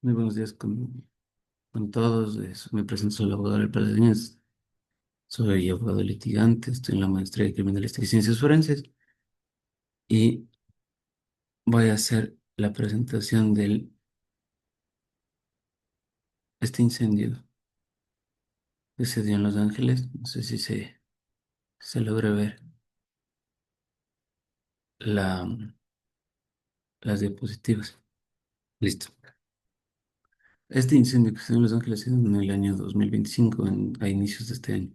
Muy buenos días con todos. Me presento, soy el abogado del Palacios. Soy abogado litigante, estoy en la maestría de Criminalística y Ciencias Forenses y voy a hacer la presentación de este incendio que se dio en Los Ángeles. No sé si se logra ver la, las diapositivas. Listo. Este incendio que se dio en Los Ángeles se dio en el año 2025, a inicios de este año.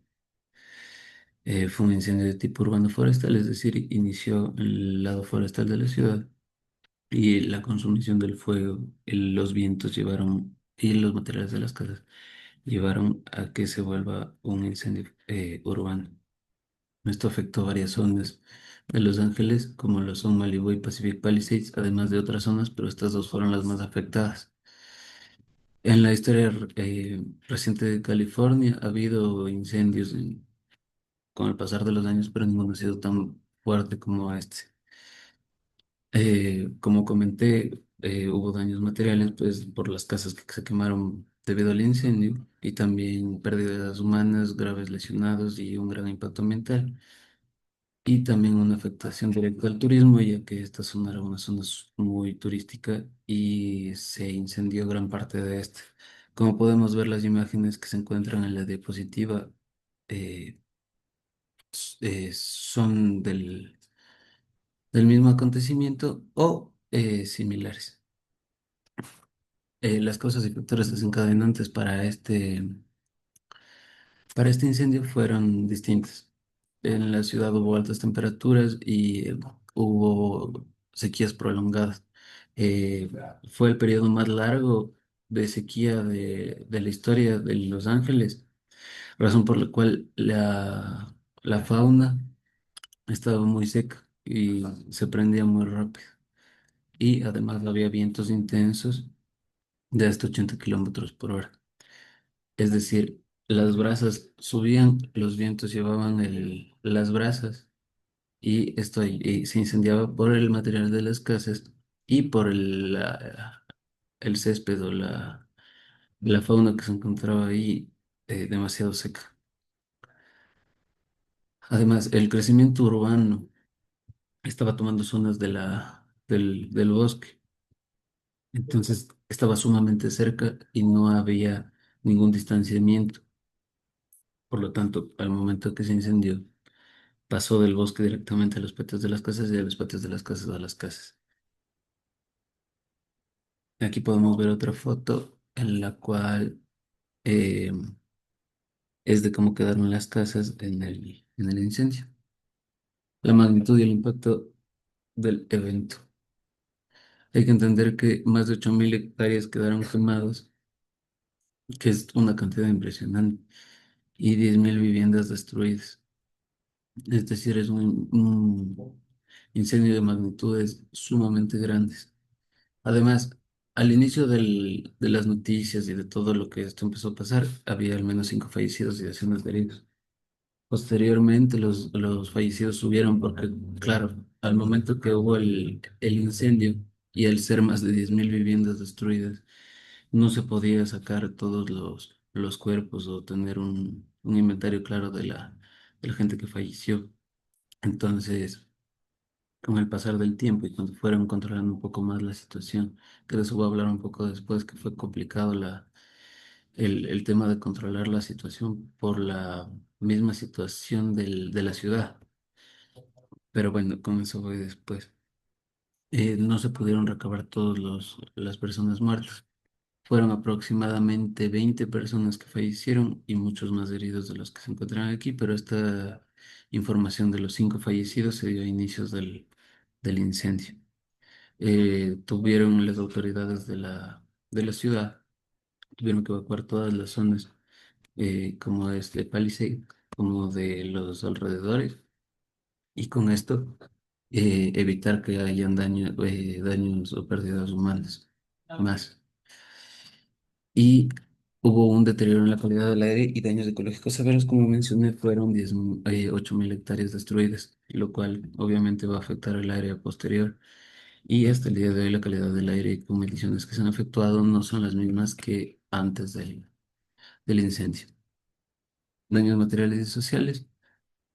Fue un incendio de tipo urbano forestal, es decir, inició en el lado forestal de la ciudad. Y la consumición del fuego, los vientos llevaron, y los materiales de las casas llevaron a que se vuelva un incendio urbano. Esto afectó varias zonas de Los Ángeles, como lo son Malibu y Pacific Palisades, además de otras zonas, pero estas dos fueron las más afectadas. En la historia reciente de California ha habido incendios con el pasar de los años, pero ninguno ha sido tan fuerte como este. Como comenté, hubo daños materiales pues, por las casas que se quemaron debido al incendio y también pérdidas humanas, graves lesionados y un gran impacto ambiental. Y también una afectación directa al turismo, ya que esta zona era una zona muy turística y se incendió gran parte de esta. Como podemos ver, las imágenes que se encuentran en la diapositiva eh, son del mismo acontecimiento o similares. Las causas y factores desencadenantes para este incendio fueron distintas. En la ciudad hubo altas temperaturas y hubo sequías prolongadas. Eh, Fue el periodo más largo de sequía de la historia de Los Ángeles, razón por la cual la fauna estaba muy seca y se prendía muy rápido. Y además había vientos intensos de hasta 80 kilómetros por hora. Es decir, las brasas subían, los vientos llevaban las brasas y esto y se incendiaba por el material de las casas y por el césped o la fauna que se encontraba ahí demasiado seca. Además, el crecimiento urbano estaba tomando zonas del bosque, entonces estaba sumamente cerca y no había ningún distanciamiento. Por lo tanto, al momento que se incendió, pasó del bosque directamente a los patios de las casas y de los patios de las casas a las casas. Aquí podemos ver otra foto en la cual eh, es de cómo quedaron las casas en el incendio. La magnitud y el impacto del evento. Hay que entender que más de 8.000 hectáreas quedaron quemadas, que es una cantidad impresionante, y 10.000 viviendas destruidas. Es decir, es un incendio de magnitudes sumamente grandes. Además, al inicio de las noticias y de todo lo que esto empezó a pasar, había al menos 5 fallecidos y decenas de heridos. Posteriormente, los fallecidos subieron porque, claro, al momento que hubo el incendio y al ser más de 10.000 viviendas destruidas, no se podía sacar todos los cuerpos o tener un inventario claro de la gente que falleció. Entonces, con el pasar del tiempo y cuando fueron controlando un poco más la situación, que de eso voy a hablar un poco después, que fue complicado el tema de controlar la situación por la misma situación de la ciudad. Pero bueno, con eso voy después. No se pudieron recabar todos las personas muertas. Fueron aproximadamente 20 personas que fallecieron y muchos más heridos de los que se encuentran aquí, pero esta información de los 5 fallecidos se dio a inicios del incendio. Tuvieron las autoridades de la ciudad, tuvieron que evacuar todas las zonas, como este Palisade, como de los alrededores, y con esto evitar que hayan daños o pérdidas humanas más. Y hubo un deterioro en la calidad del aire y daños ecológicos severos, como mencioné, fueron 8.000 hectáreas destruidas, lo cual obviamente va a afectar el área posterior Y hasta el día de hoy la calidad del aire con mediciones que se han efectuado no son las mismas que antes del incendio. Daños materiales y sociales.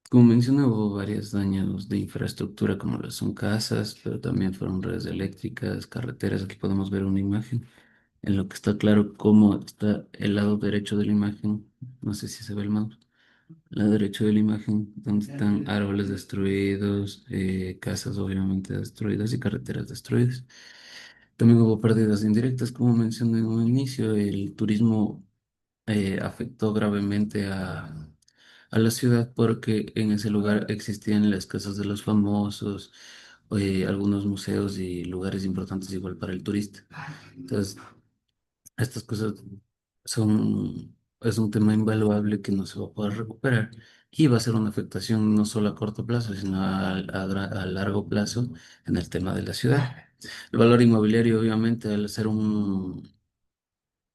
Como mencioné, hubo varios daños de infraestructura, como lo son casas, pero también fueron redes eléctricas, carreteras. Aquí podemos ver una imagen en lo que está claro cómo está el lado derecho de la imagen. No sé si se ve el mouse. El lado derecho de la imagen, donde están árboles destruidos, casas obviamente destruidas y carreteras destruidas. También hubo pérdidas indirectas, como mencioné en un inicio. El turismo afectó gravemente a la ciudad porque en ese lugar existían las casas de los famosos, algunos museos y lugares importantes igual para el turista. Entonces, estas cosas es un tema invaluable que no se va a poder recuperar y va a ser una afectación no solo a corto plazo, sino a largo plazo en el tema de la ciudad. El valor inmobiliario, obviamente, al ser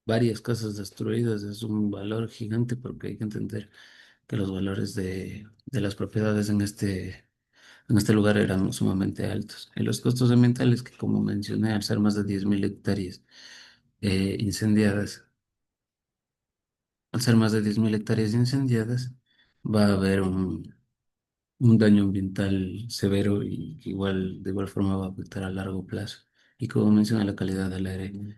varias casas destruidas, es un valor gigante porque hay que entender que los valores de las propiedades en este lugar eran sumamente altos. Y los costos ambientales, que como mencioné, al ser más de 10.000 hectáreas incendiadas, al ser más de 10.000 hectáreas incendiadas, va a haber un daño ambiental severo y que de igual forma va a afectar a largo plazo. Y como mencioné, la calidad del aire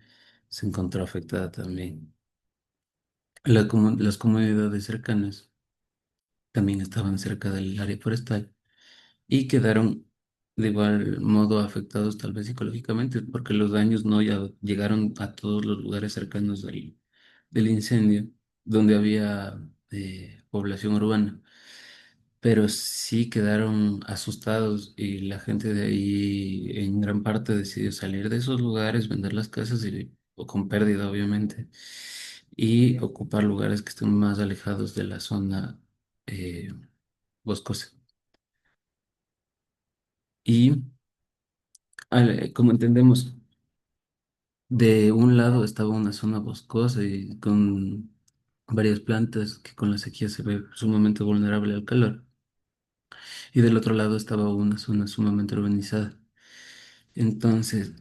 se encontró afectada también. Las comunidades cercanas también estaban cerca del área forestal y quedaron de igual modo afectados tal vez psicológicamente porque los daños no ya llegaron a todos los lugares cercanos del incendio donde había población urbana, pero sí quedaron asustados y la gente de ahí en gran parte decidió salir de esos lugares, vender las casas o con pérdida obviamente y ocupar lugares que estén más alejados de la zona eh, boscosa. Y como entendemos, de un lado estaba una zona boscosa y con varias plantas que con la sequía se ve sumamente vulnerable al calor. Y del otro lado estaba una zona sumamente urbanizada. Entonces,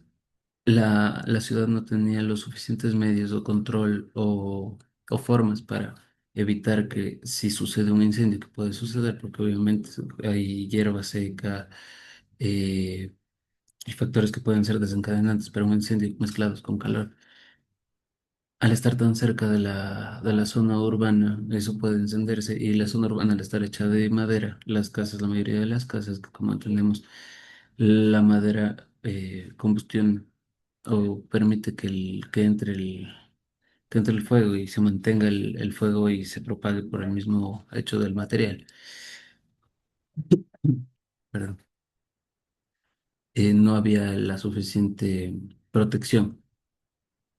la ciudad no tenía los suficientes medios o control o formas para evitar que si sucede un incendio, que puede suceder, porque obviamente hay hierba seca, eh, y factores que pueden ser desencadenantes para un incendio mezclados con calor. Al estar tan cerca de la zona urbana, eso puede encenderse y la zona urbana al estar hecha de madera, las casas, la mayoría de las casas, que como entendemos, la madera combustión o permite que entre el fuego y se mantenga el fuego y se propague por el mismo hecho del material. Perdón. No había la suficiente protección.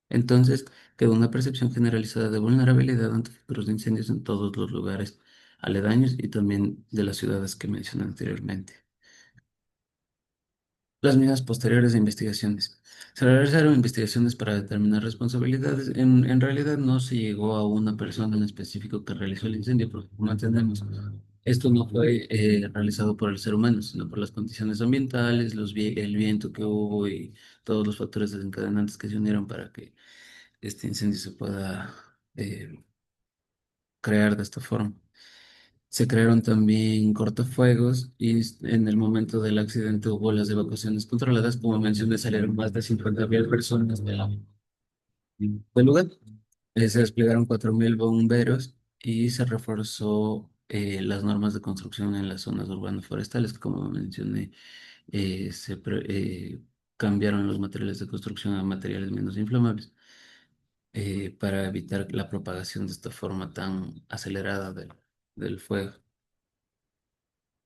Entonces, quedó una percepción generalizada de vulnerabilidad ante futuros incendios en todos los lugares aledaños y también de las ciudades que mencioné anteriormente. Las medidas posteriores de investigaciones. Se realizaron investigaciones para determinar responsabilidades. En realidad no se llegó a una persona en específico que realizó el incendio, porque como entendemos, esto no fue realizado por el ser humano, sino por las condiciones ambientales, el viento que hubo y todos los factores desencadenantes que se unieron para que este incendio se pueda crear de esta forma. Se crearon también cortafuegos y en el momento del accidente hubo las evacuaciones controladas. Como mencioné, salieron más de 50.000 personas del lugar. Se desplegaron 4.000 bomberos y se reforzó las normas de construcción en las zonas urbanas forestales. Como mencioné, cambiaron los materiales de construcción a materiales menos inflamables para evitar la propagación de esta forma tan acelerada del fuego.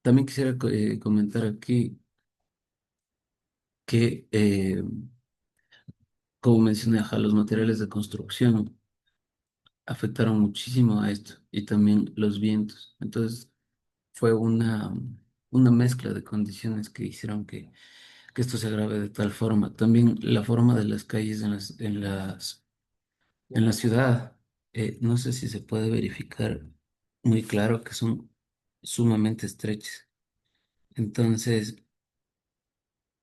También quisiera comentar aquí que, como mencioné, ajá, los materiales de construcción afectaron muchísimo a esto y también los vientos. Entonces fue una mezcla de condiciones que hicieron que esto se agrave de tal forma. También la forma de las calles en la ciudad, no sé si se puede verificar muy claro que son sumamente estrechas. Entonces,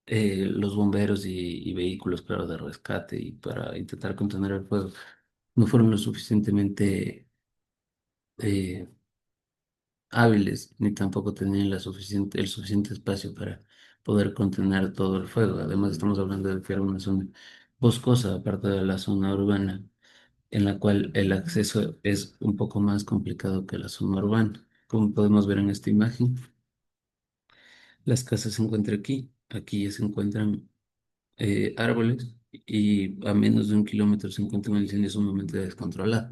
los bomberos y vehículos, claro, de rescate y para intentar contener el fuego no fueron lo suficientemente eh, hábiles ni tampoco tenían el suficiente espacio para poder contener todo el fuego. Además, estamos hablando de que era una zona boscosa, aparte de la zona urbana, en la cual el acceso es un poco más complicado que la zona urbana. Como podemos ver en esta imagen, las casas se encuentran aquí. Aquí ya se encuentran árboles y a menos de 1 kilómetro se encuentra un incendio sumamente descontrolado.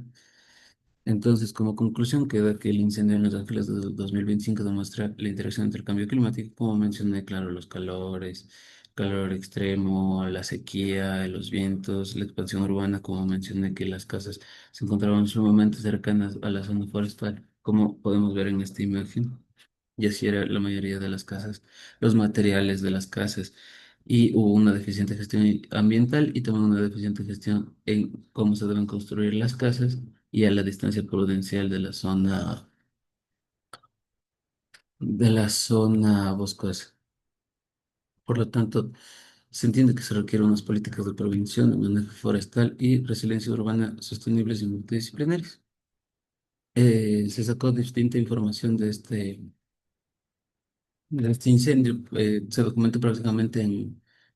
Entonces, como conclusión, queda que el incendio en Los Ángeles de 2025 demuestra la interacción entre el cambio climático, como mencioné, claro, los calores, calor extremo, la sequía, los vientos, la expansión urbana, como mencioné, que las casas se encontraban sumamente cercanas a la zona forestal, como podemos ver en esta imagen. Y así era la mayoría de las casas, los materiales de las casas. Y hubo una deficiente gestión ambiental y también una deficiente gestión en cómo se deben construir las casas y a la distancia prudencial de la zona boscosa. Por lo tanto, se entiende que se requieren unas políticas de prevención, manejo forestal y resiliencia urbana sostenibles y multidisciplinarias. Se sacó distinta información de este incendio. Se documentó prácticamente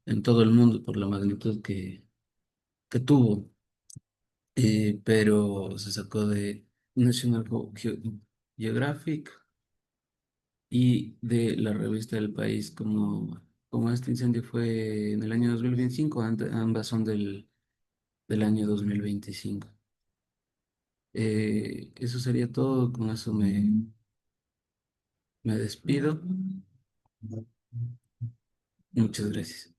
en todo el mundo por la magnitud que tuvo, pero se sacó de National Geographic y de la revista del país, como este incendio fue en el año 2025, ambas son del año 2025. Eso sería todo, con eso me despido. Muchas gracias.